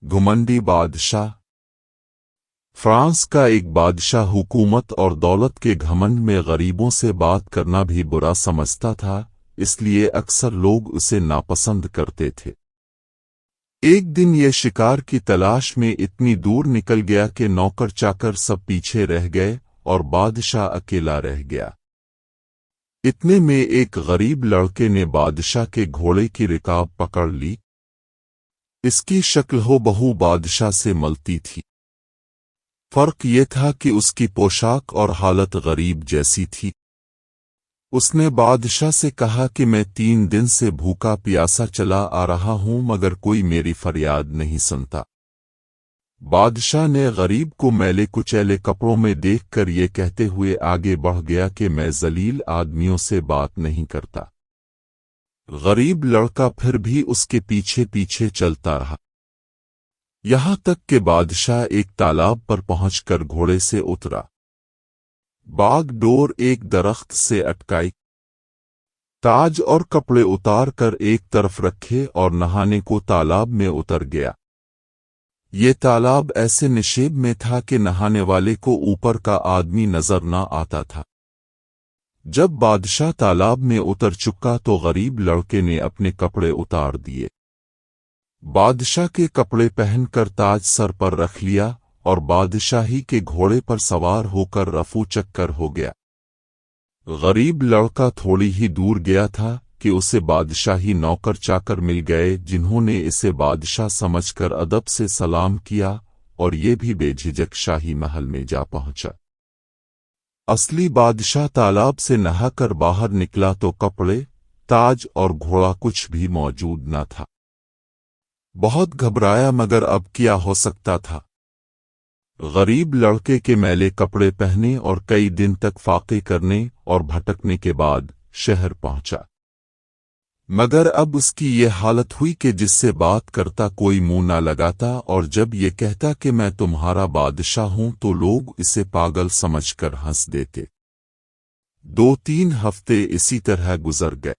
घुमंडी बादशाह। फ्रांस का एक बादशाह हुकूमत और दौलत के घमंड में गरीबों से बात करना भी बुरा समझता था, इसलिए अक्सर लोग उसे नापसंद करते थे। एक दिन ये शिकार की तलाश में इतनी दूर निकल गया कि नौकर चाकर सब पीछे रह गए और बादशाह अकेला रह गया। इतने में एक गरीब लड़के ने बादशाह के घोड़े की रिकाब पकड़ ली। इसकी शक्ल हो-बहू बादशाह से मिलती थी। फर्क ये था कि उसकी पोशाक और हालत गरीब जैसी थी। उसने बादशाह से कहा कि मैं 3 दिन से भूखा प्यासा चला आ रहा हूं, मगर कोई मेरी फरियाद नहीं सुनता। बादशाह ने गरीब को मैले कुचैले कपड़ों में देखकर ये कहते हुए आगे बढ़ गया कि मैं जलील आदमियों से बात नहीं करता। गरीब लड़का फिर भी उसके पीछे पीछे चलता रहा, यहां तक कि बादशाह एक तालाब पर पहुंचकर घोड़े से उतरा। बागडोर एक दरख्त से अटकाई, ताज और कपड़े उतार कर एक तरफ रखे और नहाने को तालाब में उतर गया। ये तालाब ऐसे निशेब में था कि नहाने वाले को ऊपर का आदमी नजर न आता था। जब बादशाह तालाब में उतर चुका तो गरीब लड़के ने अपने कपड़े उतार दिए। बादशाह के कपड़े पहनकर ताज सर पर रख लिया और बादशाही के घोड़े पर सवार होकर रफू चक्कर हो गया। गरीब लड़का थोड़ी ही दूर गया था कि उसे बादशाही नौकर चाकर मिल गए, जिन्होंने इसे बादशाह समझकर अदब से सलाम किया और ये भी बेझिझक शाही महल में जा पहुंचा। असली बादशाह तालाब से नहाकर बाहर निकला तो कपड़े, ताज और घोड़ा कुछ भी मौजूद न था। बहुत घबराया, मगर अब क्या हो सकता था। गरीब लड़के के मैले कपड़े पहने और कई दिन तक फाके करने और भटकने के बाद शहर पहुंचा, मगर अब उसकी ये हालत हुई कि जिससे बात करता कोई मुंह न लगाता, और जब ये कहता कि मैं तुम्हारा बादशाह हूं तो लोग इसे पागल समझकर हंस देते। 2-3 हफ्ते इसी तरह गुजर गए।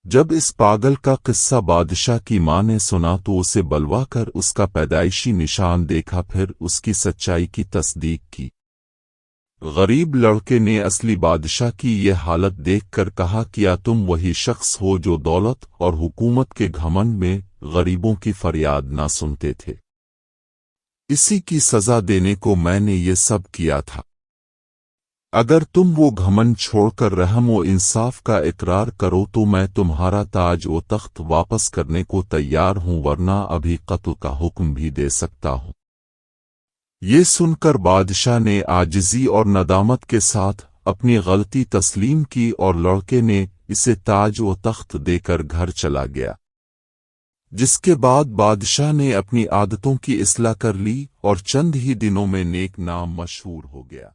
जब इस पागल का किस्सा बादशाह की मां ने सुना तो उसे बलवा कर उसका पैदाइशी निशान देखा, फिर उसकी सच्चाई की तस्दीक की। गरीब लड़के ने असली बादशाह की ये हालत देखकर कहा, क्या तुम वही शख्स हो जो दौलत और हुकूमत के घमंड में गरीबों की फरियाद ना सुनते थे? इसी की सजा देने को मैंने ये सब किया था। अगर तुम वो घमंड छोड़कर रहम व इंसाफ का इकरार करो तो मैं तुम्हारा ताज व तख्त वापस करने को तैयार हूं, वरना अभी कत्ल का हुक्म भी दे सकता हूं। ये सुनकर बादशाह ने आजिज़ी और नदामत के साथ अपनी गलती तस्लीम की और लड़के ने इसे ताज व तख्त देकर घर चला गया। जिसके बाद बादशाह ने अपनी आदतों की इस्लाह कर ली और चंद ही दिनों में नेक नाम मशहूर हो गया।